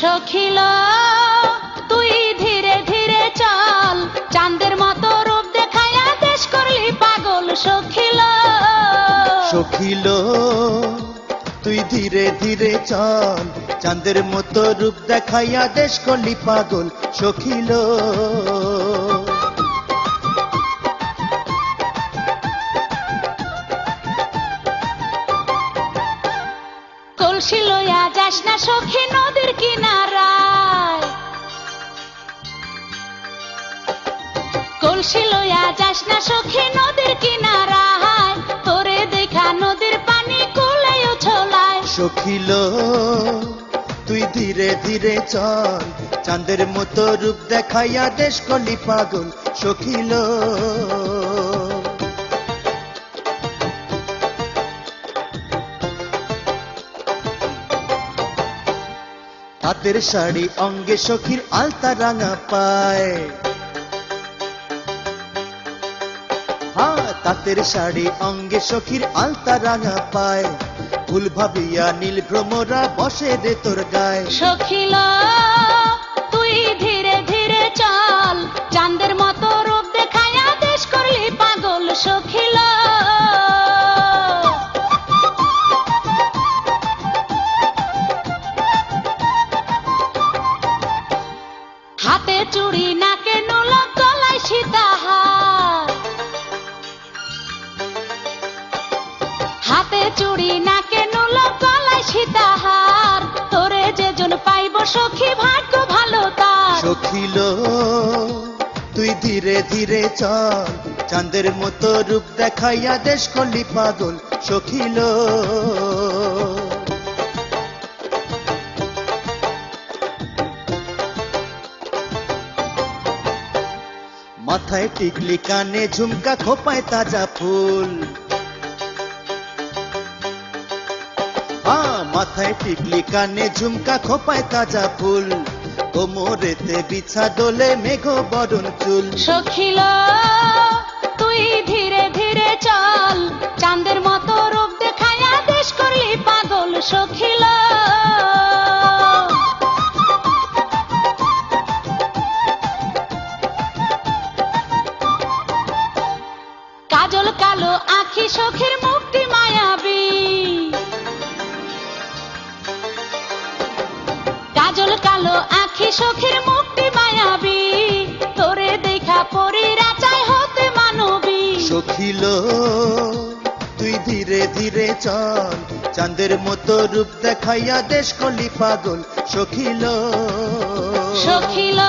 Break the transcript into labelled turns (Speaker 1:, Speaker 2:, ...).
Speaker 1: সখিল তুই ধীরে ধীরে চল, চাঁদের মতো রূপ দেখাইয়া দেশ করলি পাগল। সখিল
Speaker 2: সখিল তুই ধীরে ধীরে চল, চাঁদের মতো রূপ দেখাইয়া দেশ করলি পাগল। সখিল
Speaker 1: কলসি লইয়া যাস না সখী নদীর কিনারায়, কলসি লইয়া যাস না সখী নদীর কিনারায়, তোরে দেখা নদীর পানি কুলে উছলায়।
Speaker 2: সখিল তুই ধীরে ধীরে চল, চাঁদের মতো রূপ দেখাইয়া দেশ করলি পাগল। সখিল হাতের শাড়ি অঙ্গে সখীর আলতা রাঙা পায়, তাঁতের শাড়ি অঙ্গে সখীর আলতা রাঙা পায়, ফুল ভাবিয়া নীল ভ্রমরা বসে রে তোর গায়ে।
Speaker 1: সখিল তুই ধীরে ধীরে চল, চাঁদের মতো রূপ দেখাইয়া দেশ করলি পাগল। সখিল হাতে চুড়ি নাকে নোলক গলায় সীতাহার, হাতে চুড়ি নাকে নোলক গলায় সীতাহার, তোরে যেজন পাইব সখী ভাগ্য ভালো তার।
Speaker 2: সখিল তুই ধীরে ধীরে চল, চাঁদের মতো রূপ দেখাইয়া দেশ করলি পাগল। সখিল মাথায় টিকলি কানে ঝুমকা খোপায় তাজা ফুল, মাথায় টিকলি কানে ঝুমকা খোপায় তাজা ফুল, কোমরেতে বিছা দোলে মেঘ বরণ চুল।
Speaker 1: সখিল তুই ধীরে ধীরে চল, চাঁদের মতো রূপ দেখাইয়া দেশ করলি পাগল। সখিল কাজল কালো আখি সখীর মুক্তি মায়াবী, কাজল কালো আখি সখীর মুক্তি মায়াবী, তোরে দেখা পরি রাচাই হতে মানবী।
Speaker 2: সখিল তুই ধীরে ধীরে চল, চাঁদের মতো রূপ দেখাইয়া দেশ করলি পাগল। সখিল
Speaker 1: সখিল